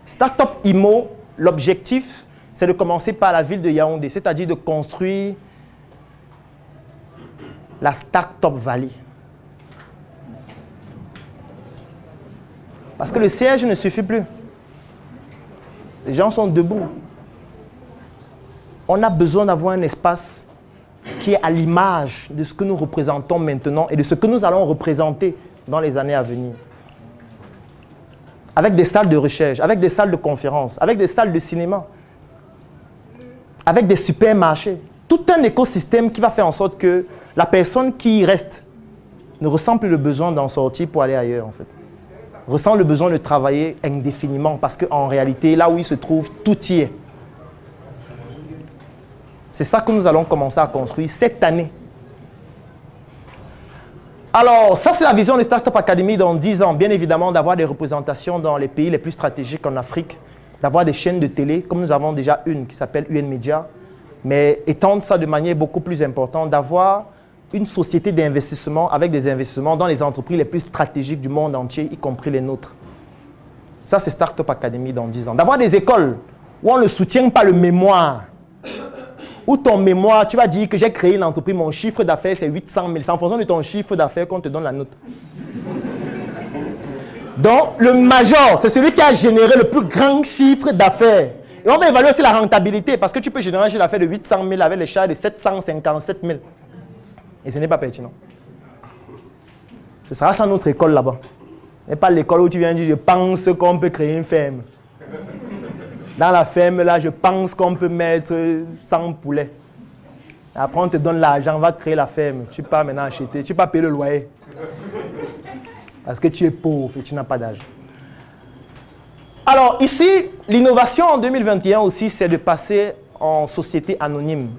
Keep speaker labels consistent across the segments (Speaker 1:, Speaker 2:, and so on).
Speaker 1: Startup IMO, l'objectif, c'est de commencer par la ville de Yaoundé, c'est-à-dire de construire la Startup Valley. Parce que le siège ne suffit plus. Les gens sont debout. On a besoin d'avoir un espace qui est à l'image de ce que nous représentons maintenant et de ce que nous allons représenter dans les années à venir. Avec des salles de recherche, avec des salles de conférences, avec des salles de cinéma, avec des supermarchés. Tout un écosystème qui va faire en sorte que la personne qui y reste ne ressent plus le besoin d'en sortir pour aller ailleurs, en fait. Ressent le besoin de travailler indéfiniment parce qu'en réalité, là où il se trouve, tout y est. C'est ça que nous allons commencer à construire cette année. Alors, ça c'est la vision de Startup Academy dans 10 ans. Bien évidemment, d'avoir des représentations dans les pays les plus stratégiques en Afrique, d'avoir des chaînes de télé, comme nous avons déjà une qui s'appelle UN Media, mais étendre ça de manière beaucoup plus importante, d'avoir une société d'investissement avec des investissements dans les entreprises les plus stratégiques du monde entier, y compris les nôtres. Ça, c'est Startup Academy dans 10 ans. D'avoir des écoles où on ne soutient pas le mémoire. Où ton mémoire, tu vas dire que j'ai créé une entreprise, mon chiffre d'affaires c'est 800 000. C'est en fonction de ton chiffre d'affaires qu'on te donne la note. Donc, le major, c'est celui qui a généré le plus grand chiffre d'affaires. Et on va évaluer aussi la rentabilité, parce que tu peux générer un chiffre d'affaires de 800 000 avec les charges de 757 000. Et ce n'est pas pertinent. Ce sera ça notre école là-bas. Et pas l'école où tu viens dire, je pense qu'on peut créer une ferme. Dans la ferme, là, je pense qu'on peut mettre 100 poulets. Après, on te donne l'argent, on va créer la ferme. Tu pars maintenant acheter, tu ne peux pas payer le loyer. Parce que tu es pauvre et tu n'as pas d'argent. Alors, ici, l'innovation en 2021 aussi, c'est de passer en société anonyme.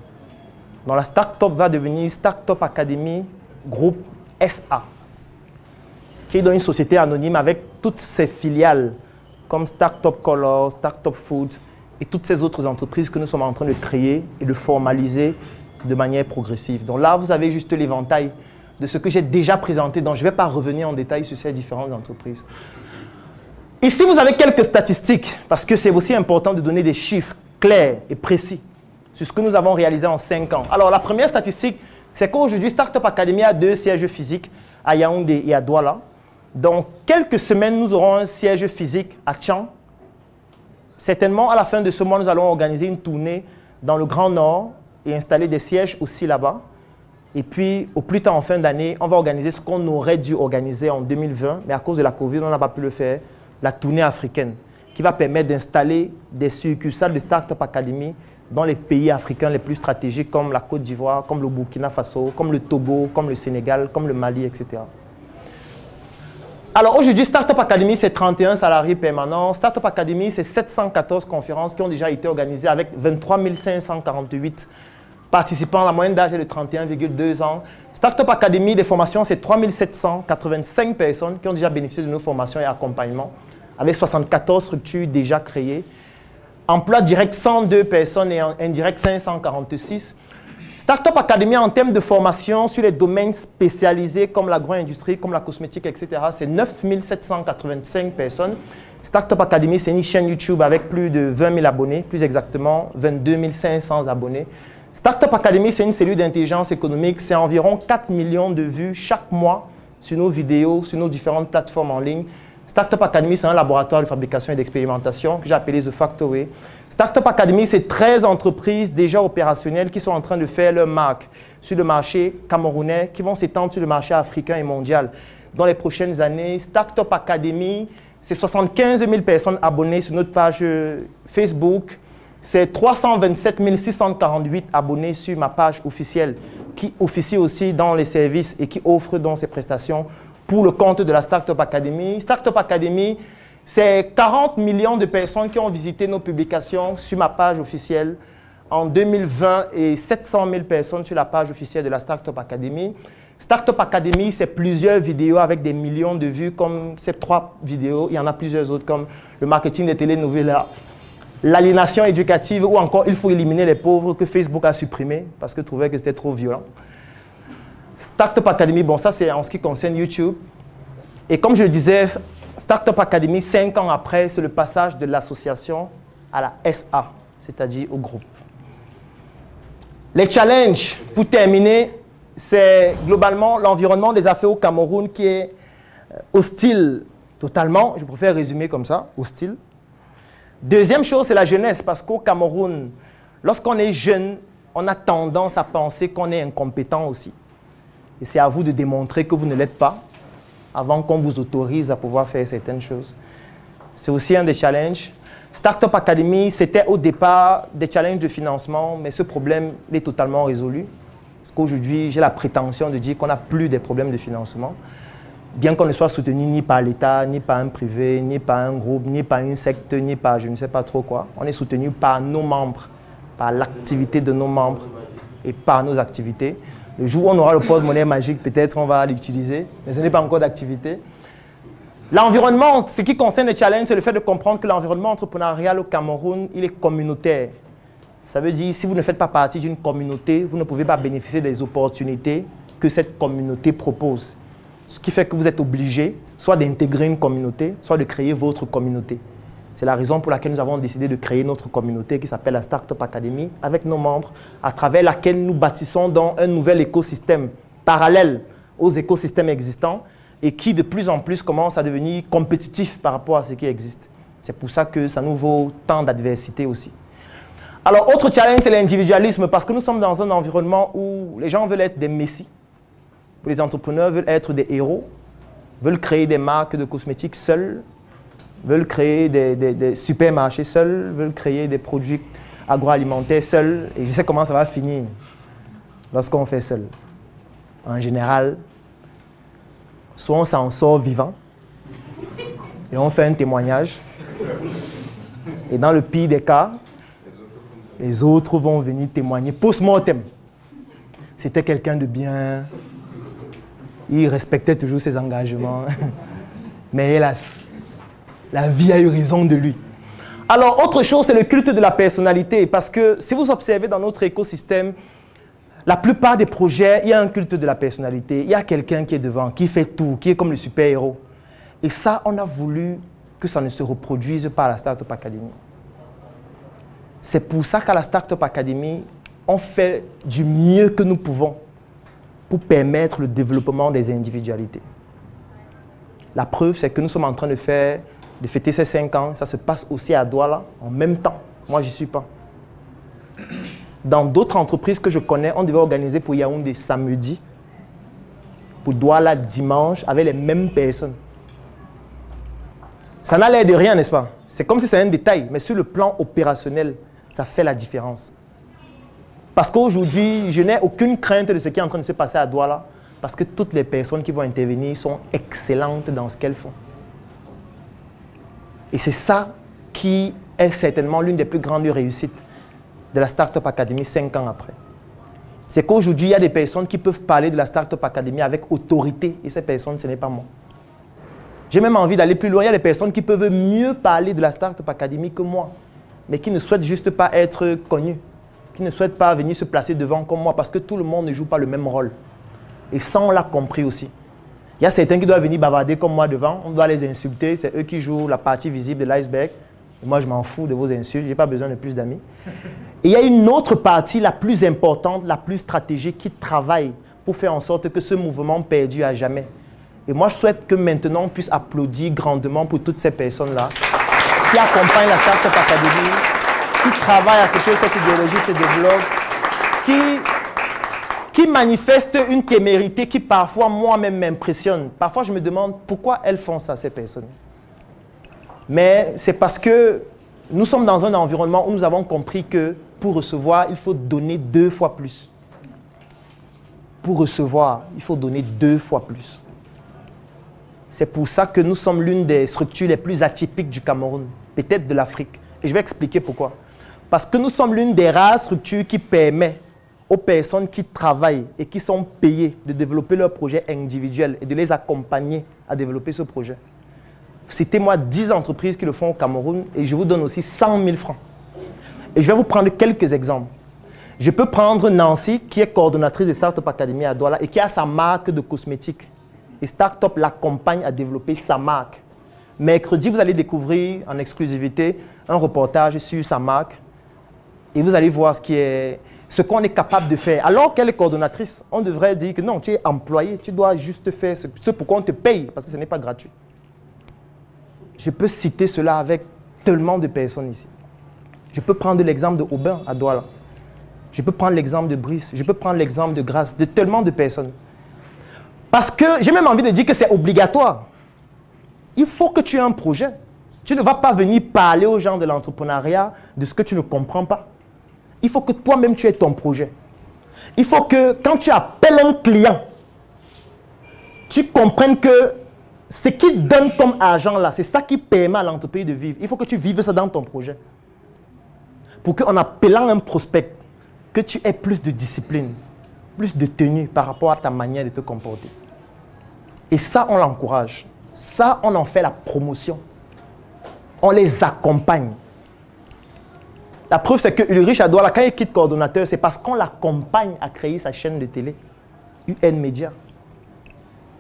Speaker 1: Donc, la start-up va devenir Startup Academy Group SA, qui est dans une société anonyme avec toutes ses filiales, comme Startup Color, Startup Food et toutes ces autres entreprises que nous sommes en train de créer et de formaliser de manière progressive. Donc là, vous avez juste l'éventail de ce que j'ai déjà présenté, donc je ne vais pas revenir en détail sur ces différentes entreprises. Ici, vous avez quelques statistiques, parce que c'est aussi important de donner des chiffres clairs et précis sur ce que nous avons réalisé en 5 ans. Alors, la première statistique, c'est qu'aujourd'hui, Startup Academy a 2 sièges physiques à Yaoundé et à Douala. Dans quelques semaines, nous aurons un siège physique à Tchang. Certainement, à la fin de ce mois, nous allons organiser une tournée dans le Grand Nord et installer des sièges aussi là-bas. Et puis, au plus tard en fin d'année, on va organiser ce qu'on aurait dû organiser en 2020, mais à cause de la Covid, on n'a pas pu le faire, la tournée africaine, qui va permettre d'installer des succursales de Startup Academy dans les pays africains les plus stratégiques, comme la Côte d'Ivoire, comme le Burkina Faso, comme le Togo, comme le Sénégal, comme le Mali, etc. Alors aujourd'hui, Startup Academy, c'est 31 salariés permanents. Startup Academy, c'est 714 conférences qui ont déjà été organisées avec 23 548 participants. La moyenne d'âge est de 31,2 ans. Startup Academy, des formations, c'est 3 785 personnes qui ont déjà bénéficié de nos formations et accompagnements, avec 74 structures déjà créées. Emploi direct 102 personnes et indirect 546. Startup Academy, en termes de formation sur les domaines spécialisés comme l'agro-industrie, comme la cosmétique, etc., c'est 9 785 personnes. Startup Academy, c'est une chaîne YouTube avec plus de 20 000 abonnés, plus exactement 22 500 abonnés. Startup Academy, c'est une cellule d'intelligence économique. C'est environ 4 millions de vues chaque mois sur nos vidéos, sur nos différentes plateformes en ligne. Startup Academy, c'est un laboratoire de fabrication et d'expérimentation que j'ai appelé The Factory. Startup Academy, c'est 13 entreprises déjà opérationnelles qui sont en train de faire leur marque sur le marché camerounais, qui vont s'étendre sur le marché africain et mondial dans les prochaines années. Startup Academy, c'est 75 000 personnes abonnées sur notre page Facebook. C'est 327 648 abonnés sur ma page officielle qui officie aussi dans les services et qui offre donc ces prestations pour le compte de la Startup Academy. Startup Academy, c'est 40 millions de personnes qui ont visité nos publications sur ma page officielle en 2020 et 700 000 personnes sur la page officielle de la Startup Academy. Startup Academy, c'est plusieurs vidéos avec des millions de vues, comme ces 3 vidéos. Il y en a plusieurs autres, comme le marketing des télénovelas, l'aliénation éducative ou encore il faut éliminer les pauvres que Facebook a supprimé parce qu'il trouvait que c'était trop violent. Startup Academy, bon ça c'est en ce qui concerne YouTube. Et comme je le disais, Startup Academy, 5 ans après, c'est le passage de l'association à la SA, c'est-à-dire au groupe. Les challenges, pour terminer, c'est globalement l'environnement des affaires au Cameroun qui est hostile totalement, je préfère résumer comme ça, hostile. Deuxième chose, c'est la jeunesse, parce qu'au Cameroun, lorsqu'on est jeune, on a tendance à penser qu'on est incompétent aussi. Et c'est à vous de démontrer que vous ne l'êtes pas, avant qu'on vous autorise à pouvoir faire certaines choses. C'est aussi un des challenges. Startup Academy, c'était au départ des challenges de financement, mais ce problème est totalement résolu. Parce qu'aujourd'hui, j'ai la prétention de dire qu'on n'a plus des problèmes de financement. Bien qu'on ne soit soutenu ni par l'État, ni par un privé, ni par un groupe, ni par une secte, ni par je ne sais pas trop quoi. On est soutenu par nos membres, par l'activité de nos membres et par nos activités. Le jour où on aura le porte-monnaie magique, peut-être on va l'utiliser, mais ce n'est pas encore d'activité. L'environnement, ce qui concerne les challenges, c'est le fait de comprendre que l'environnement entrepreneurial au Cameroun, il est communautaire. Ça veut dire, si vous ne faites pas partie d'une communauté, vous ne pouvez pas bénéficier des opportunités que cette communauté propose. Ce qui fait que vous êtes obligé soit d'intégrer une communauté, soit de créer votre communauté. C'est la raison pour laquelle nous avons décidé de créer notre communauté qui s'appelle la Startup Academy avec nos membres, à travers laquelle nous bâtissons donc un nouvel écosystème parallèle aux écosystèmes existants et qui de plus en plus commence à devenir compétitif par rapport à ce qui existe. C'est pour ça que ça nous vaut tant d'adversité aussi. Alors, autre challenge, c'est l'individualisme parce que nous sommes dans un environnement où les gens veulent être des messies. Les entrepreneurs veulent être des héros, veulent créer des marques de cosmétiques seuls, veulent créer des supermarchés seuls, veulent créer des produits agroalimentaires seuls. Et je sais comment ça va finir lorsqu'on fait seul. En général, soit on s'en sort vivant et on fait un témoignage. Et dans le pire des cas, les autres vont venir témoigner post-mortem. C'était quelqu'un de bien, il respectait toujours ses engagements. Mais hélas, la vie a eu raison de lui. Alors, autre chose, c'est le culte de la personnalité. Parce que si vous observez dans notre écosystème, la plupart des projets, il y a un culte de la personnalité. Il y a quelqu'un qui est devant, qui fait tout, qui est comme le super-héros. Et ça, on a voulu que ça ne se reproduise pas à la Startup Academy. C'est pour ça qu'à la Startup Academy, on fait du mieux que nous pouvons pour permettre le développement des individualités. La preuve, c'est que nous sommes en train de fêter ces 5 ans. Ça se passe aussi à Douala en même temps. Moi, je n'y suis pas. Dans d'autres entreprises que je connais, on devait organiser pour Yaoundé samedi, pour Douala dimanche, avec les mêmes personnes. Ça n'a l'air de rien, n'est-ce pas? C'est comme si c'était un détail, mais sur le plan opérationnel, ça fait la différence. Parce qu'aujourd'hui, je n'ai aucune crainte de ce qui est en train de se passer à Douala, parce que toutes les personnes qui vont intervenir sont excellentes dans ce qu'elles font. Et c'est ça qui est certainement l'une des plus grandes réussites de la Startup Academy 5 ans après. C'est qu'aujourd'hui, il y a des personnes qui peuvent parler de la Startup Academy avec autorité, et ces personnes, ce n'est pas moi. J'ai même envie d'aller plus loin. Il y a des personnes qui peuvent mieux parler de la Startup Academy que moi, mais qui ne souhaitent juste pas être connues, qui ne souhaitent pas venir se placer devant comme moi, parce que tout le monde ne joue pas le même rôle. Et ça, on l'a compris aussi. Il y a certains qui doivent venir bavarder comme moi devant, on doit les insulter, c'est eux qui jouent la partie visible de l'iceberg. Et moi, je m'en fous de vos insultes, je n'ai pas besoin de plus d'amis. Et il y a une autre partie, la plus importante, la plus stratégique, qui travaille pour faire en sorte que ce mouvement perdure à jamais. Et moi, je souhaite que maintenant, on puisse applaudir grandement pour toutes ces personnes-là qui accompagnent la Startup Academy, qui travaillent à ce que cette idéologie se développe, qui manifestent une témérité qui parfois moi-même m'impressionne. Parfois, je me demande pourquoi elles font ça, ces personnes. Mais c'est parce que nous sommes dans un environnement où nous avons compris que pour recevoir, il faut donner 2 fois plus. Pour recevoir, il faut donner 2 fois plus. C'est pour ça que nous sommes l'une des structures les plus atypiques du Cameroun, peut-être de l'Afrique. Et je vais expliquer pourquoi. Parce que nous sommes l'une des rares structures qui permet aux personnes qui travaillent et qui sont payées de développer leur projet individuel et de les accompagner à développer ce projet. Citez-moi 10 entreprises qui le font au Cameroun et je vous donne aussi 100 000 francs. Et je vais vous prendre quelques exemples. Je peux prendre Nancy, qui est coordonnatrice de Startup Academy à Douala et qui a sa marque de cosmétiques. Et Startup l'accompagne à développer sa marque. Mercredi, vous allez découvrir en exclusivité un reportage sur sa marque et vous allez voir ce qu'on est capable de faire. Alors qu'elle est coordonnatrice, on devrait dire que non, tu es employé, tu dois juste faire ce pourquoi on te paye, parce que ce n'est pas gratuit. Je peux citer cela avec tellement de personnes ici. Je peux prendre l'exemple de Aubin à Douala. Je peux prendre l'exemple de Brice. Je peux prendre l'exemple de Grace, de tellement de personnes. Parce que j'ai même envie de dire que c'est obligatoire. Il faut que tu aies un projet. Tu ne vas pas venir parler aux gens de l'entrepreneuriat de ce que tu ne comprends pas. Il faut que toi-même tu aies ton projet. Il faut que quand tu appelles un client, tu comprennes que ce qui donne comme argent là, c'est ça qui permet à l'entreprise de vivre. Il faut que tu vives ça dans ton projet. Pour qu'en appelant un prospect, que tu aies plus de discipline, plus de tenue par rapport à ta manière de te comporter. Et ça, on l'encourage. Ça, on en fait la promotion. On les accompagne. La preuve, c'est que Ulrich à Douala, quand il quitte coordonnateur, c'est parce qu'on l'accompagne à créer sa chaîne de télé, UN Media.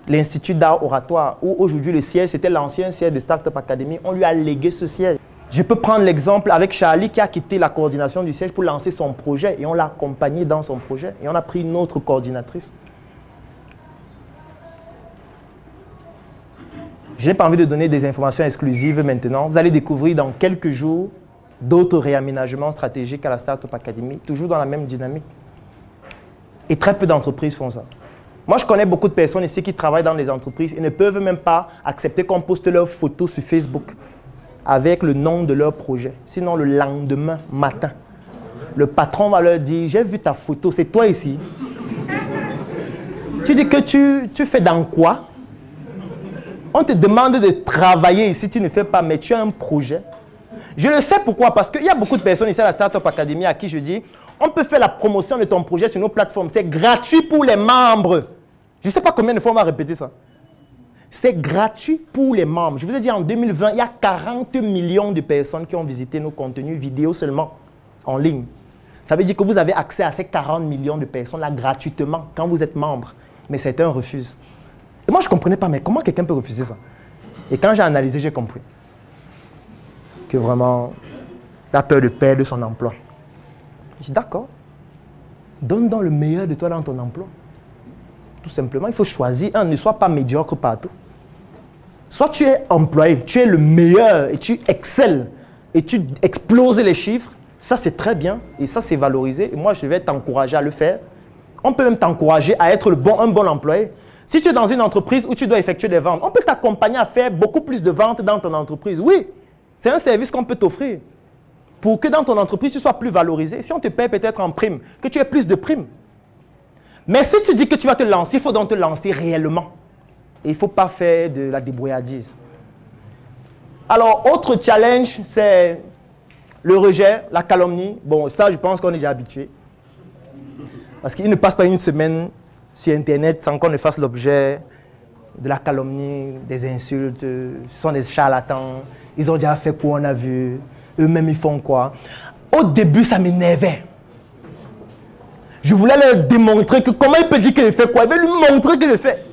Speaker 1: L'Institut d'art oratoire, où aujourd'hui le siège, c'était l'ancien siège de Startup Academy, on lui a légué ce siège. Je peux prendre l'exemple avec Charlie qui a quitté la coordination du siège pour lancer son projet et on l'a accompagné dans son projet et on a pris une autre coordinatrice. Je n'ai pas envie de donner des informations exclusives maintenant. Vous allez découvrir dans quelques jours d'autres réaménagements stratégiques à la Startup Academy, toujours dans la même dynamique. Et très peu d'entreprises font ça. Moi, je connais beaucoup de personnes ici qui travaillent dans les entreprises et ne peuvent même pas accepter qu'on poste leurs photos sur Facebook avec le nom de leur projet. Sinon, le lendemain matin, le patron va leur dire « J'ai vu ta photo, c'est toi ici. » Tu dis que tu fais dans quoi? On te demande de travailler ici, tu ne fais pas, mais tu as un projet. Je le sais pourquoi, parce qu'il y a beaucoup de personnes ici à la Startup Academy à qui je dis « On peut faire la promotion de ton projet sur nos plateformes. C'est gratuit pour les membres. » Je ne sais pas combien de fois on va répéter ça. C'est gratuit pour les membres. Je vous ai dit, en 2020, il y a 40 millions de personnes qui ont visité nos contenus vidéo seulement en ligne. Ça veut dire que vous avez accès à ces 40 millions de personnes-là gratuitement quand vous êtes membre. Mais certains refusent. Et moi, je ne comprenais pas, mais comment quelqu'un peut refuser ça? Et quand j'ai analysé, j'ai compris que vraiment, il a peur de perdre son emploi. Je dis, d'accord, donne donc le meilleur de toi dans ton emploi. Tout simplement, il faut choisir un, ne sois pas médiocre partout. Soit tu es employé, tu es le meilleur et tu excelles et tu exploses les chiffres, ça c'est très bien et ça c'est valorisé et moi je vais t'encourager à le faire. On peut même t'encourager à être un bon employé. Si tu es dans une entreprise où tu dois effectuer des ventes, on peut t'accompagner à faire beaucoup plus de ventes dans ton entreprise. Oui, c'est un service qu'on peut t'offrir pour que dans ton entreprise tu sois plus valorisé. Si on te paie peut-être en prime, que tu aies plus de primes. Mais si tu dis que tu vas te lancer, il faut donc te lancer réellement. Et il ne faut pas faire de la débrouillardise. Alors, autre challenge, c'est le rejet, la calomnie. Bon, ça, je pense qu'on est déjà habitué. Parce qu'il ne passe pas une semaine sur Internet sans qu'on ne fasse l'objet de la calomnie, des insultes. Ce sont des charlatans. Ils ont déjà fait quoi, on a vu. Eux-mêmes, ils font quoi. Au début, ça m'énervait. Je voulais leur démontrer que comment il peut dire qu'il fait quoi. Il veut lui montrer qu'il le fait.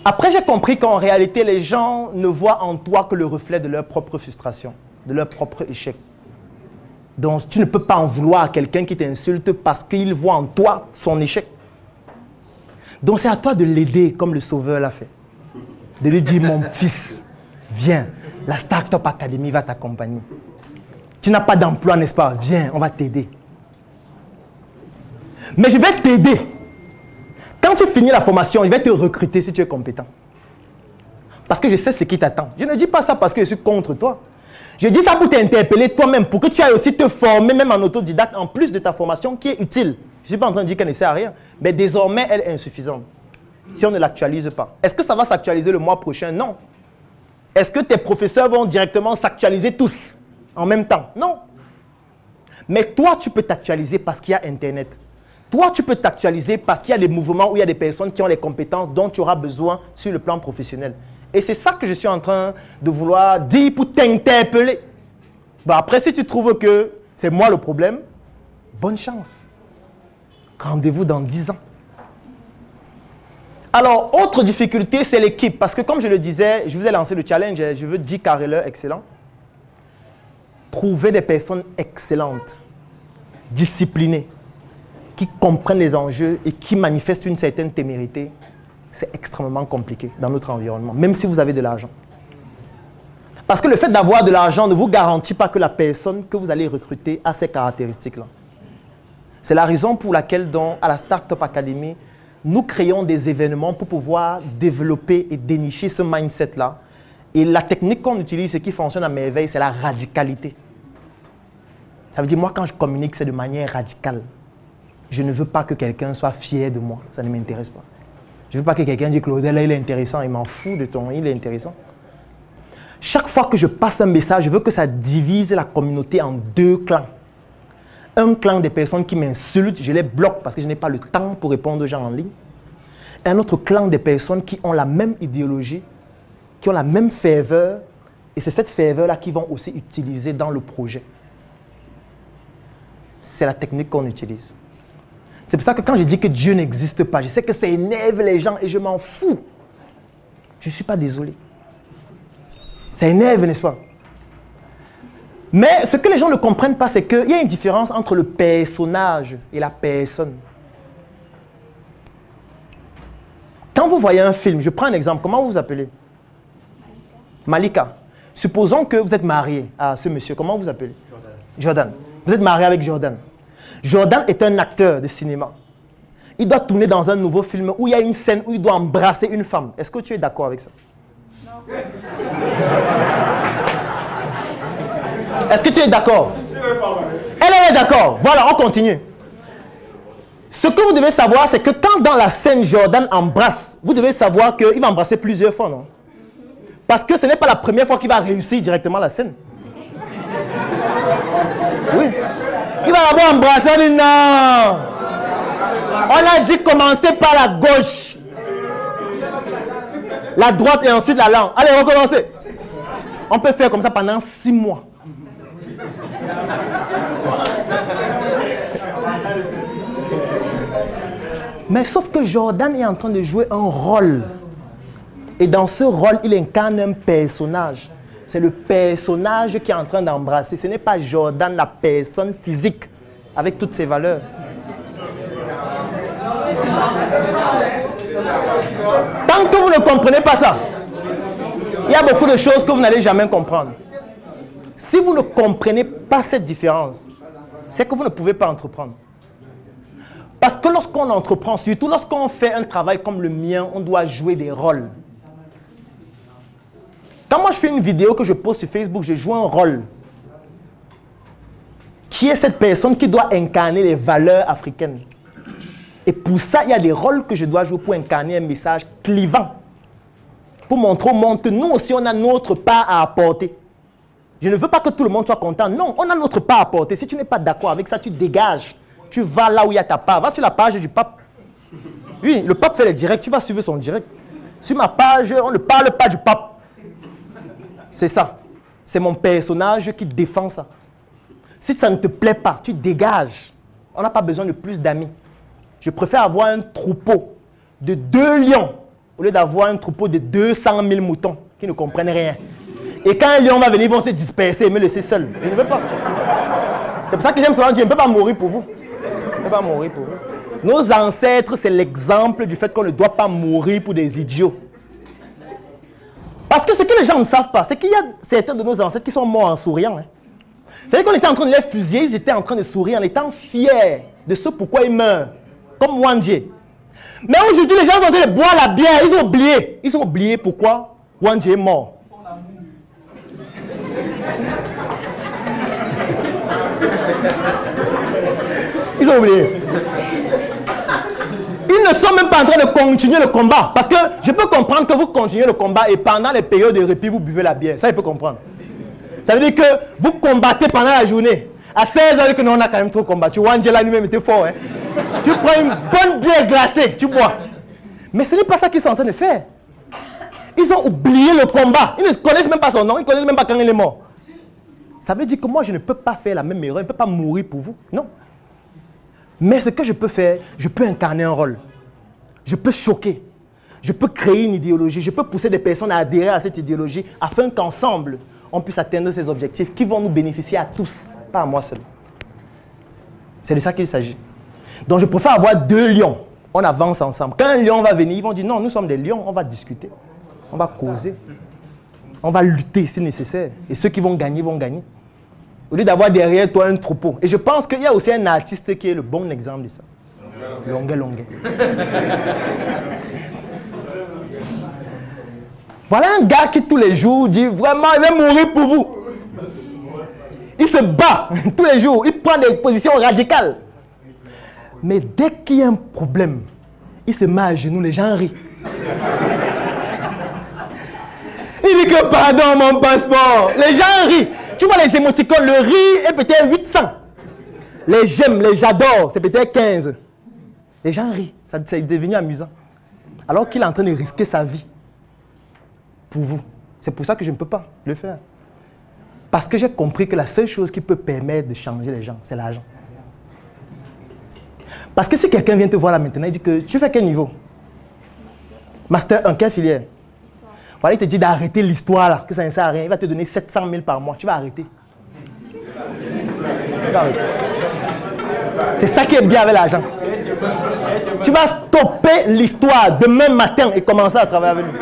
Speaker 1: Après, j'ai compris qu'en réalité, les gens ne voient en toi que le reflet de leur propre frustration, de leur propre échec. Donc, tu ne peux pas en vouloir à quelqu'un qui t'insulte parce qu'il voit en toi son échec. Donc, c'est à toi de l'aider comme le Sauveur l'a fait. De lui dire, mon fils, viens, la Startup Academy va t'accompagner. Tu n'as pas d'emploi, n'est-ce pas? Viens, on va t'aider. Mais je vais t'aider. Quand tu finis la formation, je vais te recruter si tu es compétent. Parce que je sais ce qui t'attend. Je ne dis pas ça parce que je suis contre toi. Je dis ça pour t'interpeller toi-même, pour que tu ailles aussi te former, même en autodidacte, en plus de ta formation qui est utile. Je ne suis pas en train de dire qu'elle ne sert à rien. Mais désormais, elle est insuffisante. Si on ne l'actualise pas. Est-ce que ça va s'actualiser le mois prochain? Non. Est-ce que tes professeurs vont directement s'actualiser tous en même temps? Non. Mais toi, tu peux t'actualiser parce qu'il y a Internet. Toi, tu peux t'actualiser parce qu'il y a des mouvements où il y a des personnes qui ont les compétences dont tu auras besoin sur le plan professionnel. Et c'est ça que je suis en train de vouloir dire pour t'interpeller. Bon, après, si tu trouves que c'est moi le problème, bonne chance. Rendez-vous dans 10 ans. Alors, autre difficulté, c'est l'équipe. Parce que comme je le disais, je vous ai lancé le challenge, je veux 10 carreleurs excellents. Trouver des personnes excellentes, disciplinées, qui comprennent les enjeux et qui manifestent une certaine témérité, c'est extrêmement compliqué dans notre environnement, même si vous avez de l'argent. Parce que le fait d'avoir de l'argent ne vous garantit pas que la personne que vous allez recruter a ces caractéristiques-là. C'est la raison pour laquelle, à la Startup Academy, nous créons des événements pour pouvoir développer et dénicher ce mindset-là. Et la technique qu'on utilise, ce qui fonctionne à merveille, c'est la radicalité. Ça veut dire, moi, quand je communique, c'est de manière radicale. Je ne veux pas que quelqu'un soit fier de moi. Ça ne m'intéresse pas. Je ne veux pas que quelqu'un dise, Claudel, là, il est intéressant. Il m'en fout de ton, il est intéressant. Chaque fois que je passe un message, je veux que ça divise la communauté en 2 clans. Un clan des personnes qui m'insultent, je les bloque parce que je n'ai pas le temps pour répondre aux gens en ligne. Un autre clan des personnes qui ont la même idéologie, qui ont la même ferveur, et c'est cette ferveur-là qu'ils vont aussi utiliser dans le projet. C'est la technique qu'on utilise. C'est pour ça que quand je dis que Dieu n'existe pas, je sais que ça énerve les gens et je m'en fous. Je ne suis pas désolé. Ça énerve, n'est-ce pas? Mais ce que les gens ne comprennent pas, c'est qu'il y a une différence entre le personnage et la personne. Quand vous voyez un film, je prends un exemple, comment vous vous appelez? Malika. Supposons que vous êtes marié à ce monsieur, comment vous vous appelez? Jordan. Vous êtes marié avec Jordan. Jordan est un acteur de cinéma. Il doit tourner dans un nouveau film où il y a une scène où il doit embrasser une femme. Est-ce que tu es d'accord avec ça? Non. Est-ce que tu es d'accord? Elle est d'accord. Voilà, on continue. Ce que vous devez savoir, c'est que quand dans la scène Jordan embrasse, vous devez savoir qu'il va embrasser plusieurs fois, non? Parce que ce n'est pas la première fois qu'il va réussir directement la scène. Oui. Il va d'abord embrasser, il dit non. On a dit commencer par la gauche, la droite et ensuite la langue. Allez, recommencer. On peut faire comme ça pendant 6 mois. Mais sauf que Jordan est en train de jouer un rôle. Et dans ce rôle, il incarne un personnage. C'est le personnage qui est en train d'embrasser. Ce n'est pas Jordan, la personne physique, avec toutes ses valeurs. Tant que vous ne comprenez pas ça, il y a beaucoup de choses que vous n'allez jamais comprendre. Si vous ne comprenez pas cette différence, c'est que vous ne pouvez pas entreprendre. Parce que lorsqu'on entreprend, surtout lorsqu'on fait un travail comme le mien, on doit jouer des rôles. Quand moi je fais une vidéo que je poste sur Facebook, je joue un rôle. Qui est cette personne qui doit incarner les valeurs africaines. Et pour ça, il y a des rôles que je dois jouer pour incarner un message clivant. Pour montrer au monde que nous aussi, on a notre part à apporter. Je ne veux pas que tout le monde soit content. Non, on a notre part à apporter. Si tu n'es pas d'accord avec ça, tu dégages. Tu vas là où il y a ta part. Va sur la page du pape. Oui, le pape fait les directs. Tu vas suivre son direct. Sur ma page, on ne parle pas du pape. C'est ça. C'est mon personnage qui défend ça. Si ça ne te plaît pas, tu dégages. On n'a pas besoin de plus d'amis. Je préfère avoir un troupeau de 2 lions au lieu d'avoir un troupeau de 200 000 moutons qui ne comprennent rien. Et quand un lion va venir, ils vont se disperser et me laisser seul. Je ne veux pas. C'est pour ça que j'aime souvent dire, je ne peux pas mourir pour vous. Je ne peux pas mourir pour vous. Nos ancêtres, c'est l'exemple du fait qu'on ne doit pas mourir pour des idiots. Parce que ce que les gens ne savent pas, c'est qu'il y a certains de nos ancêtres qui sont morts en souriant. Hein. C'est-à-dire qu'on était en train de les fusiller, ils étaient en train de sourire en étant fiers de ce pourquoi ils meurent. Comme Wandje. Mais aujourd'hui, les gens sont en train de boire la bière, ils ont oublié. Ils ont oublié pourquoi Wandje est mort. Ils ont oublié. Ils ne sont même pas en train de continuer le combat. Parce que je peux comprendre que vous continuez le combat et pendant les périodes de répit, vous buvez la bière. Ça, je peux comprendre. Ça veut dire que vous combattez pendant la journée. À 16 heures, que nous, on a quand même trop combattu. Wangela lui-même était fort. Hein. Tu prends une bonne bière glacée, tu bois. Mais ce n'est pas ça qu'ils sont en train de faire. Ils ont oublié le combat. Ils ne connaissent même pas son nom. Ils ne connaissent même pas quand il est mort. Ça veut dire que moi, je ne peux pas faire la même erreur. Je ne peux pas mourir pour vous. Non. Mais ce que je peux faire, je peux incarner un rôle. Je peux choquer. Je peux créer une idéologie, je peux pousser des personnes à adhérer à cette idéologie afin qu'ensemble, on puisse atteindre ces objectifs qui vont nous bénéficier à tous, pas à moi seul. C'est de ça qu'il s'agit. Donc je préfère avoir 2 lions. On avance ensemble. Quand un lion va venir, ils vont dire non, nous sommes des lions, on va discuter, on va causer, on va lutter si nécessaire. Et ceux qui vont gagner, vont gagner. Au lieu d'avoir derrière toi un troupeau. Et je pense qu'il y a aussi un artiste qui est le bon exemple de ça. Longuet. Voilà un gars qui tous les jours dit vraiment il va mourir pour vous. Il se bat tous les jours, il prend des positions radicales. Mais dès qu'il y a un problème, il se met à genoux, les gens rient. Il dit que pardon mon passeport, les gens rient. Tu vois les émoticônes, le riz est peut-être 800. Les j'aime, les j'adore, c'est peut-être 15. Les gens rient, c'est devenu amusant. Alors qu'il est en train de risquer sa vie pour vous. C'est pour ça que je ne peux pas le faire. Parce que j'ai compris que la seule chose qui peut permettre de changer les gens, c'est l'argent. Parce que si quelqu'un vient te voir là maintenant, il dit que tu fais quel niveau? Master 1, quelle filière? Voilà, il te dit d'arrêter l'histoire là, que ça ne sert à rien. Il va te donner 700 000 par mois. Tu vas arrêter. C'est ça qui est bien avec l'argent. Tu vas stopper l'histoire demain matin et commencer à travailler avec lui.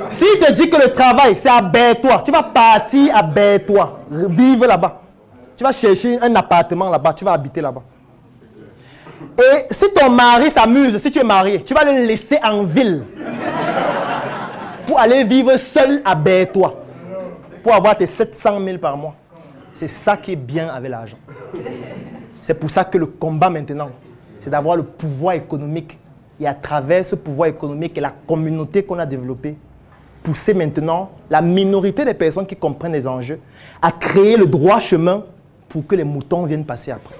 Speaker 1: S'il te dit que le travail, c'est à Berthois, tu vas partir à Berthois, vivre là-bas. Tu vas chercher un appartement là-bas, tu vas habiter là-bas. Et si ton mari s'amuse, si tu es marié, tu vas le laisser en ville pour aller vivre seul à Berthois, pour avoir tes 700 000 par mois. C'est ça qui est bien avec l'argent. C'est pour ça que le combat maintenant, c'est d'avoir le pouvoir économique. Et à travers ce pouvoir économique et la communauté qu'on a développée, pousser maintenant la minorité des personnes qui comprennent les enjeux à créer le droit chemin pour que les moutons viennent passer après.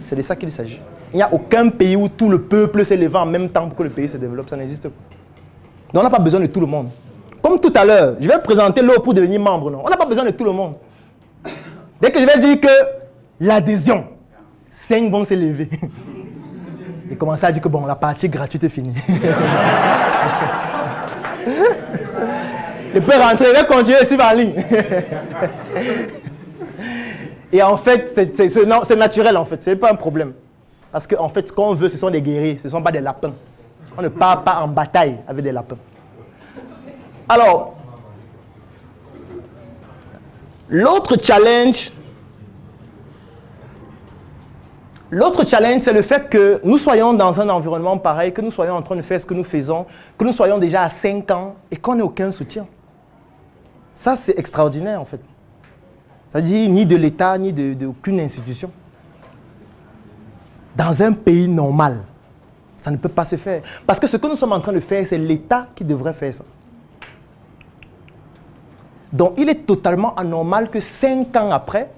Speaker 1: C'est de ça qu'il s'agit. Il n'y a aucun pays où tout le peuple s'est levé en même temps pour que le pays se développe. Ça n'existe pas. Donc on n'a pas besoin de tout le monde. Comme tout à l'heure, je vais présenter l'offre pour devenir membre. Non, on n'a pas besoin de tout le monde. Dès que je vais dire que l'adhésion, 5 vont s'élever. Et commencer à dire que bon, la partie gratuite est finie. Il peut rentrer, il va continuer ici en ligne. Et en fait, c'est naturel en fait, c'est pas un problème. Parce qu'en fait, ce qu'on veut, ce sont des guerriers, ce ne sont pas des lapins. On ne part pas en bataille avec des lapins. Alors, l'autre challenge, c'est le fait que nous soyons dans un environnement pareil, que nous soyons en train de faire ce que nous faisons, que nous soyons déjà à 5 ans et qu'on n'ait aucun soutien. Ça, c'est extraordinaire en fait. Ça dit ni de l'État, ni d'aucune institution. Dans un pays normal, ça ne peut pas se faire. Parce que ce que nous sommes en train de faire, c'est l'État qui devrait faire ça. Donc, il est totalement anormal que 5 ans après,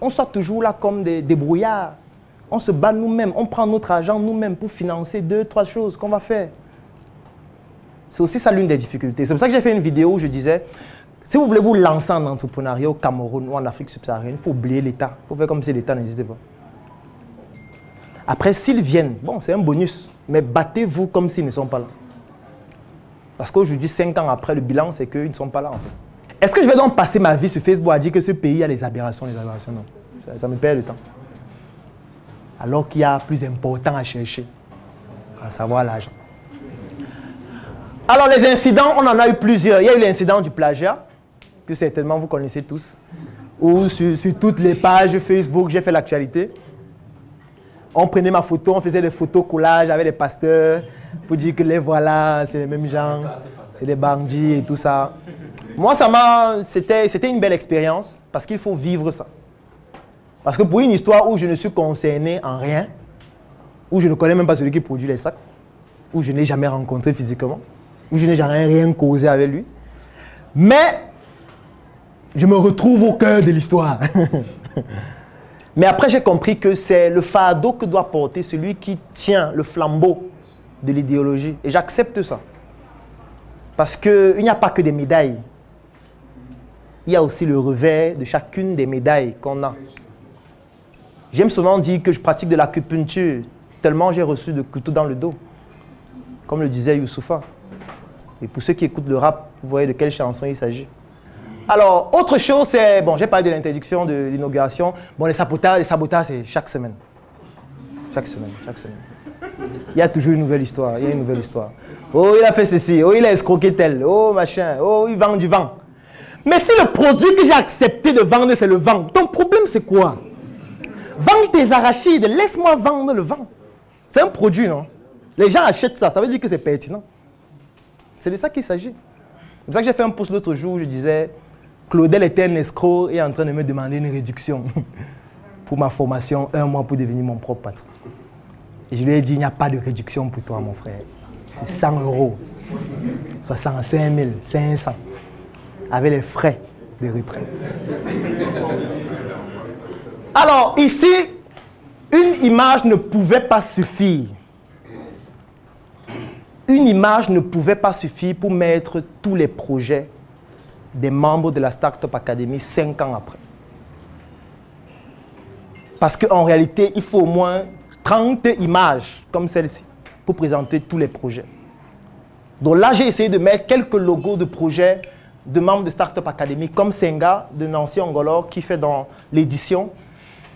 Speaker 1: on soit toujours là comme des débrouillards. On se bat nous-mêmes, on prend notre argent nous-mêmes pour financer 2, 3 choses qu'on va faire. C'est aussi ça l'une des difficultés. C'est pour ça que j'ai fait une vidéo où je disais, si vous voulez vous lancer en entrepreneuriat au Cameroun ou en Afrique subsaharienne, il faut oublier l'État. Il faut faire comme si l'État n'existait pas. Après, s'ils viennent, bon, c'est un bonus, mais battez-vous comme s'ils ne sont pas là. Parce qu'aujourd'hui, 5 ans après, le bilan, c'est qu'ils ne sont pas là en fait. Est-ce que je vais donc passer ma vie sur Facebook à dire que ce pays a des aberrations, non. Ça me perd le temps. Alors qu'il y a plus important à chercher, à savoir l'argent. Alors les incidents, on en a eu plusieurs. Il y a eu l'incident du plagiat, que certainement vous connaissez tous, où sur toutes les pages Facebook, j'ai fait l'actualité. On prenait ma photo, on faisait des photos collages avec les pasteurs pour dire que les voilà, c'est les mêmes gens, c'est des bandits et tout ça. Moi, c'était une belle expérience parce qu'il faut vivre ça. Parce que pour une histoire où je ne suis concerné en rien, où je ne connais même pas celui qui produit les sacs, où je n'ai jamais rencontré physiquement, où je n'ai jamais rien causé avec lui, mais je me retrouve au cœur de l'histoire. Mais après, j'ai compris que c'est le fardeau que doit porter celui qui tient le flambeau de l'idéologie. Et j'accepte ça. Parce qu'il n'y a pas que des médailles. Il y a aussi le revers de chacune des médailles qu'on a. J'aime souvent dire que je pratique de l'acupuncture, tellement j'ai reçu de couteaux dans le dos. comme le disait Youssoupha. Et pour ceux qui écoutent le rap, vous voyez de quelle chanson il s'agit. Alors, autre chose, c'est... Bon, j'ai parlé de l'interdiction de l'inauguration. Bon, les sabotages, c'est chaque semaine. Chaque semaine. Il y a toujours une nouvelle histoire, Oh, il a fait ceci, oh, il a escroqué tel, oh, machin, oh, il vend du vent. Mais si le produit que j'ai accepté de vendre, c'est le vent, ton problème, c'est quoi? Vends tes arachides, laisse-moi vendre le vent. C'est un produit, non? Les gens achètent ça, ça veut dire que c'est pertinent. C'est de ça qu'il s'agit. C'est pour ça que j'ai fait un post l'autre jour où je disais Claudel était un escroc et est en train de me demander une réduction pour ma formation, 1 mois pour devenir mon propre patron. Et je lui ai dit, il n'y a pas de réduction pour toi, mon frère. C'est 100 €, 65 500, avec les frais de retrait. Alors, ici, une image ne pouvait pas suffire. Une image ne pouvait pas suffire pour mettre tous les projets des membres de la Startup Academy 5 ans après. Parce qu'en réalité, il faut au moins 30 images comme celle-ci pour présenter tous les projets. Donc là, j'ai essayé de mettre quelques logos de projets de membres de Startup Academy, comme Senga de Nancy Angolor, qui fait dans l'édition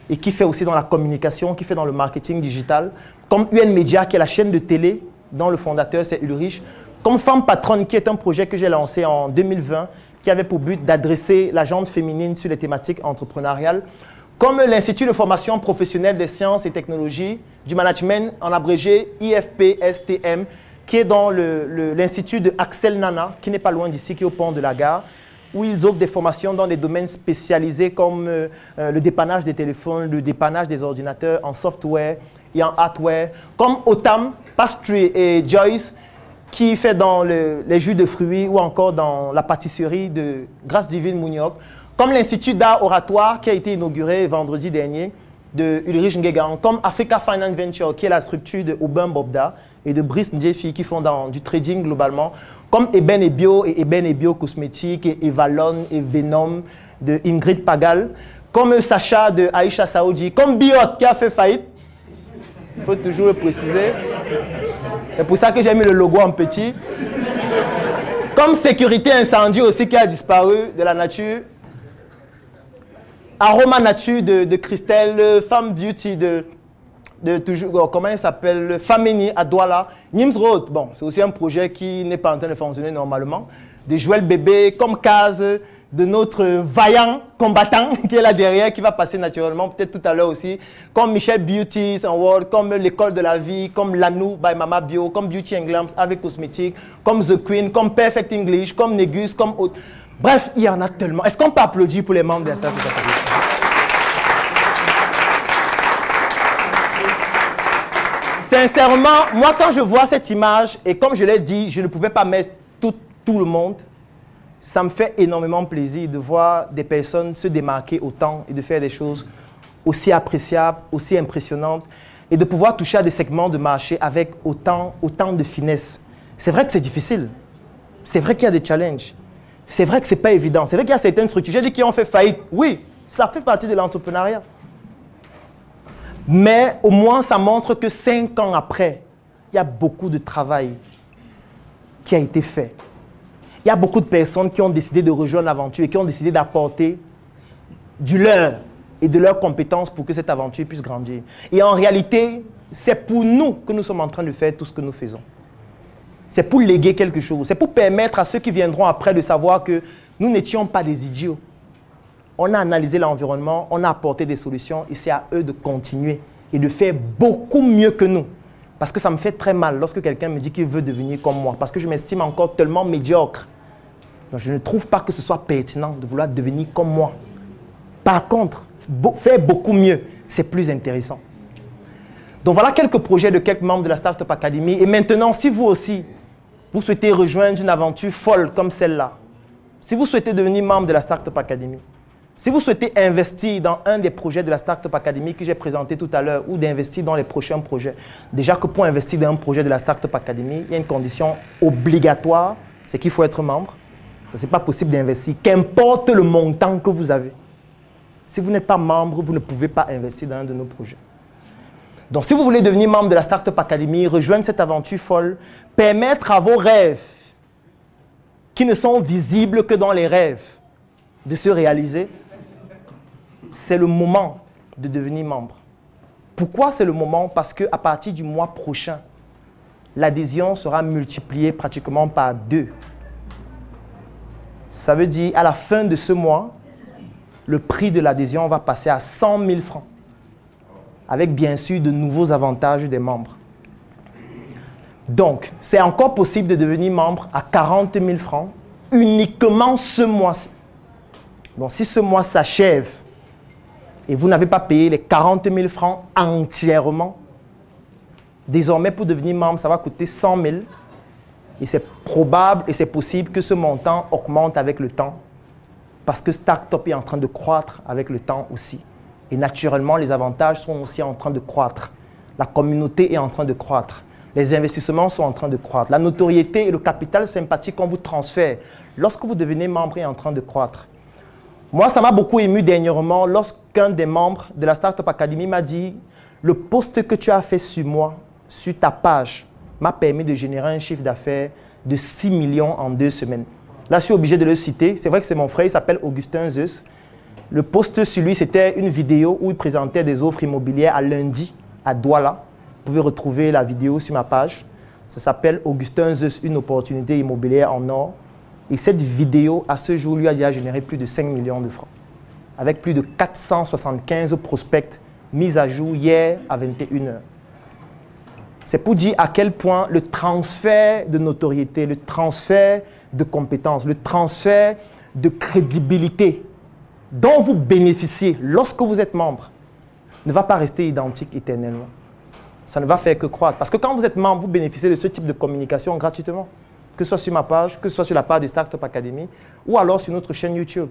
Speaker 1: et qui fait aussi dans la communication, qui fait dans le marketing digital, comme UN Media, qui est la chaîne de télé, dont le fondateur c'est Ulrich, comme Femme Patronne, qui est un projet que j'ai lancé en 2020, qui avait pour but d'adresser la gente féminine sur les thématiques entrepreneuriales, comme l'Institut de formation professionnelle des sciences et technologies du management, en abrégé IFPSTM, qui est dans l'Institut de Axel Nana, qui n'est pas loin d'ici, qui est au pont de la gare, où ils offrent des formations dans des domaines spécialisés comme le dépannage des téléphones, le dépannage des ordinateurs en software et en hardware, comme Otam, Pastry et Joyce, qui fait dans les jus de fruits ou encore dans la pâtisserie de Grâce Divine Mouniok, comme l'Institut d'art oratoire qui a été inauguré vendredi dernier de Ulrich Ngegan, comme Africa Finance Venture qui est la structure de Aubin Bobda et de Brice Ndjefi qui font du trading globalement, comme Eben et Bio Cosmétiques et Evalon et Venom de Ingrid Pagal, comme Sacha de Aïcha Saoudi, comme Biot qui a fait faillite, il faut toujours le préciser. C'est pour ça que j'ai mis le logo en petit. Comme Sécurité Incendie aussi qui a disparu de la nature. Aroma Nature de Christelle, Femme Beauty toujours, comment il s'appelle, Famini à Douala. Nims Road, bon, c'est aussi un projet qui n'est pas en train de fonctionner normalement. De Joël Bébé, comme Case, de notre vaillant combattant qui est là derrière, qui va passer naturellement, peut-être tout à l'heure aussi, comme Michel Beauty en World, comme l'École de la Vie, comme Lanou by Mama Bio, comme Beauty and Glamps avec Cosmétique, comme The Queen, comme Perfect English, comme Négus, comme autre. Bref, il y en a tellement. Est-ce qu'on peut applaudir pour les membres de la Startup Academy? Sincèrement, moi quand je vois cette image, et comme je l'ai dit, je ne pouvais pas mettre tout le monde, ça me fait énormément plaisir de voir des personnes se démarquer autant et de faire des choses aussi appréciables, aussi impressionnantes, et de pouvoir toucher à des segments de marché avec autant de finesse. C'est vrai que c'est difficile, c'est vrai qu'il y a des challenges, c'est vrai que ce n'est pas évident, c'est vrai qu'il y a certaines structures, j'ai dit qui ont fait faillite, oui, ça fait partie de l'entrepreneuriat. Mais au moins, ça montre que 5 ans après, il y a beaucoup de travail qui a été fait. Il y a beaucoup de personnes qui ont décidé de rejoindre l'aventure et qui ont décidé d'apporter du leur et de leurs compétences pour que cette aventure puisse grandir. Et en réalité, c'est pour nous que nous sommes en train de faire tout ce que nous faisons. C'est pour léguer quelque chose. C'est pour permettre à ceux qui viendront après de savoir que nous n'étions pas des idiots. On a analysé l'environnement, on a apporté des solutions et c'est à eux de continuer et de faire beaucoup mieux que nous. Parce que ça me fait très mal lorsque quelqu'un me dit qu'il veut devenir comme moi. Parce que je m'estime encore tellement médiocre. Donc je ne trouve pas que ce soit pertinent de vouloir devenir comme moi. Par contre, faire beaucoup mieux, c'est plus intéressant. Donc voilà quelques projets de quelques membres de la Startup Academy. Et maintenant, si vous aussi, vous souhaitez rejoindre une aventure folle comme celle-là, si vous souhaitez devenir membre de la Startup Academy, si vous souhaitez investir dans un des projets de la Startup Academy que j'ai présenté tout à l'heure ou d'investir dans les prochains projets, déjà que pour investir dans un projet de la Startup Academy, il y a une condition obligatoire, c'est qu'il faut être membre. Ce n'est pas possible d'investir, qu'importe le montant que vous avez. Si vous n'êtes pas membre, vous ne pouvez pas investir dans un de nos projets. Donc, si vous voulez devenir membre de la Startup Academy, rejoindre cette aventure folle, permettre à vos rêves, qui ne sont visibles que dans les rêves, de se réaliser, c'est le moment de devenir membre. Pourquoi c'est le moment? Parce qu'à partir du mois prochain, l'adhésion sera multipliée pratiquement par 2. Ça veut dire, à la fin de ce mois, le prix de l'adhésion va passer à 100 000 francs. Avec bien sûr de nouveaux avantages des membres. Donc, c'est encore possible de devenir membre à 40 000 francs uniquement ce mois-ci. Donc, si ce mois s'achève et vous n'avez pas payé les 40 000 francs entièrement, désormais, pour devenir membre, ça va coûter 100 000. Et c'est probable et c'est possible que ce montant augmente avec le temps parce que Startup est en train de croître avec le temps aussi. Et naturellement, les avantages sont aussi en train de croître. La communauté est en train de croître. Les investissements sont en train de croître. La notoriété et le capital sympathique qu'on vous transfère lorsque vous devenez membre est en train de croître. Moi, ça m'a beaucoup ému dernièrement lorsqu'un des membres de la Startup Academy m'a dit « Le post que tu as fait sur moi, sur ta page, m'a permis de générer un chiffre d'affaires de 6 millions en 2 semaines. » Là, je suis obligé de le citer. C'est vrai que c'est mon frère, il s'appelle Augustin Zeus. Le post sur lui, c'était une vidéo où il présentait des offres immobilières à lundi à Douala. Vous pouvez retrouver la vidéo sur ma page. Ça s'appelle Augustin Zeus, une opportunité immobilière en or. Et cette vidéo, à ce jour, lui a déjà généré plus de 5 millions de francs. Avec plus de 475 prospects mis à jour hier à 21 h. C'est pour dire à quel point le transfert de notoriété, le transfert de compétences, le transfert de crédibilité dont vous bénéficiez lorsque vous êtes membre ne va pas rester identique éternellement. Ça ne va faire que croître. Parce que quand vous êtes membre, vous bénéficiez de ce type de communication gratuitement. Que ce soit sur ma page, que ce soit sur la page de Startup Academy ou alors sur notre chaîne YouTube.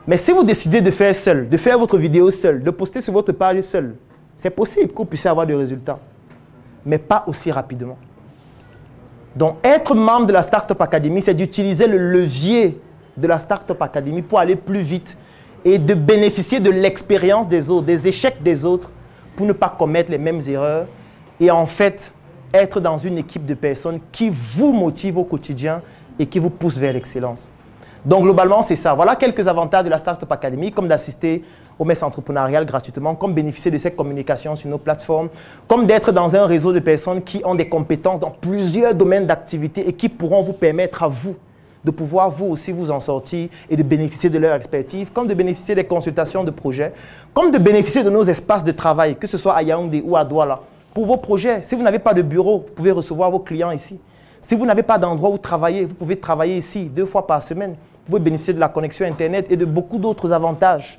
Speaker 1: Mais si vous décidez de faire seul, de faire votre vidéo seul, de poster sur votre page seul, c'est possible que vous puissiez avoir des résultats. Mais pas aussi rapidement. Donc, être membre de la Startup Academy, c'est d'utiliser le levier de la Startup Academy pour aller plus vite et de bénéficier de l'expérience des autres, des échecs des autres, pour ne pas commettre les mêmes erreurs et en fait, être dans une équipe de personnes qui vous motivent au quotidien et qui vous poussent vers l'excellence. Donc, globalement, c'est ça. Voilà quelques avantages de la Startup Academy, comme d'assister aux messes entrepreneuriales gratuitement, comme bénéficier de cette communication sur nos plateformes, comme d'être dans un réseau de personnes qui ont des compétences dans plusieurs domaines d'activité et qui pourront vous permettre à vous de pouvoir vous aussi vous en sortir et de bénéficier de leur expertise, comme de bénéficier des consultations de projets, comme de bénéficier de nos espaces de travail, que ce soit à Yaoundé ou à Douala, pour vos projets. Si vous n'avez pas de bureau, vous pouvez recevoir vos clients ici. Si vous n'avez pas d'endroit où travailler, vous pouvez travailler ici 2 fois par semaine. Vous pouvez bénéficier de la connexion Internet et de beaucoup d'autres avantages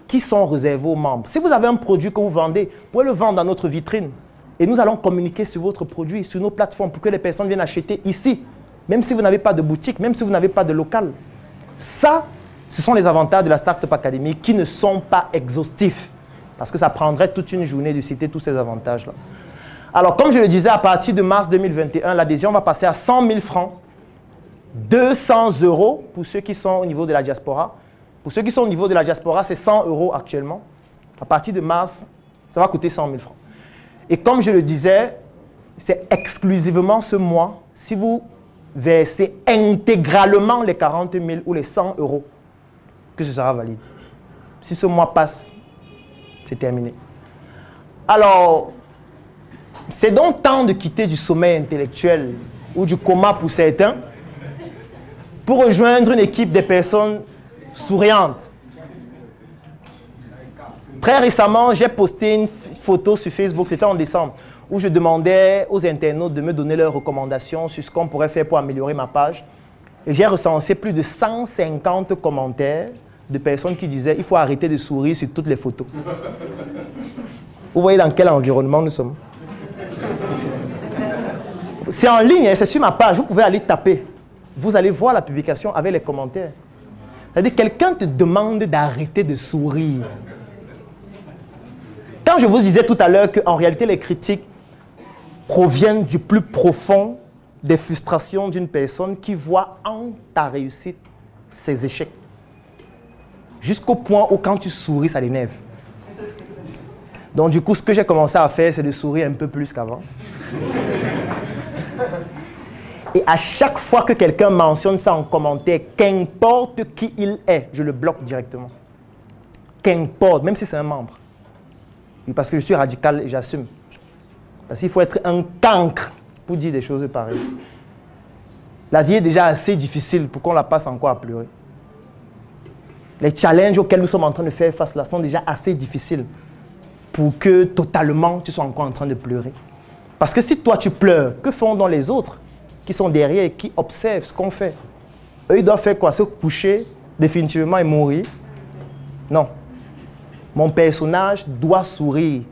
Speaker 1: qui sont réservés aux membres. Si vous avez un produit que vous vendez, vous pouvez le vendre dans notre vitrine. Et nous allons communiquer sur votre produit, sur nos plateformes, pour que les personnes viennent acheter ici. Même si vous n'avez pas de boutique, même si vous n'avez pas de local. Ça, ce sont les avantages de la Startup Academy qui ne sont pas exhaustifs. Parce que ça prendrait toute une journée de citer tous ces avantages-là. Alors, comme je le disais, à partir de mars 2021, l'adhésion va passer à 100 000 francs, 200 € pour ceux qui sont au niveau de la diaspora. Pour ceux qui sont au niveau de la diaspora, c'est 100 € actuellement. À partir de mars, ça va coûter 100 000 francs. Et comme je le disais, c'est exclusivement ce mois, si vous versez intégralement les 40 000 ou les 100 €, que ce sera valide. Si ce mois passe, c'est terminé. Alors, c'est donc temps de quitter du sommeil intellectuel ou du coma pour certains pour rejoindre une équipe de personnes souriantes. Très récemment, j'ai posté une photo sur Facebook, c'était en décembre, où je demandais aux internautes de me donner leurs recommandations sur ce qu'on pourrait faire pour améliorer ma page. Et j'ai recensé plus de 150 commentaires de personnes qui disaient « Il faut arrêter de sourire sur toutes les photos. » Vous voyez dans quel environnement nous sommes. C'est en ligne, c'est sur ma page, vous pouvez aller taper. Vous allez voir la publication avec les commentaires. C'est-à-dire quelqu'un te demande d'arrêter de sourire. Quand je vous disais tout à l'heure qu'en réalité les critiques proviennent du plus profond des frustrations d'une personne qui voit en ta réussite ses échecs. Jusqu'au point où quand tu souris, ça l'énerve. Donc du coup, ce que j'ai commencé à faire, c'est de sourire un peu plus qu'avant. Et à chaque fois que quelqu'un mentionne ça en commentaire, qu'importe qui il est, je le bloque directement. Qu'importe, même si c'est un membre. Et parce que je suis radical et j'assume. Parce qu'il faut être un cancre pour dire des choses pareilles. La vie est déjà assez difficile pour qu'on la passe encore à pleurer. Les challenges auxquels nous sommes en train de faire face là sont déjà assez difficiles pour que totalement tu sois encore en train de pleurer. Parce que si toi tu pleures, que font donc les autres qui sont derrière et qui observent ce qu'on fait? Eux, ils doivent faire quoi? Se coucher définitivement et mourir? Non. Mon personnage doit sourire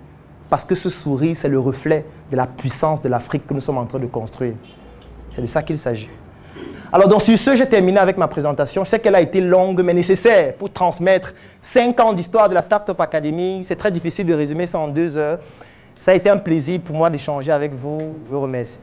Speaker 1: parce que ce sourire, c'est le reflet de la puissance de l'Afrique que nous sommes en train de construire. C'est de ça qu'il s'agit. Alors, donc, sur ce, j'ai terminé avec ma présentation. Je sais qu'elle a été longue, mais nécessaire pour transmettre 5 ans d'histoire de la Startup Academy. C'est très difficile de résumer ça en 2 heures. Ça a été un plaisir pour moi d'échanger avec vous. Je vous remercie.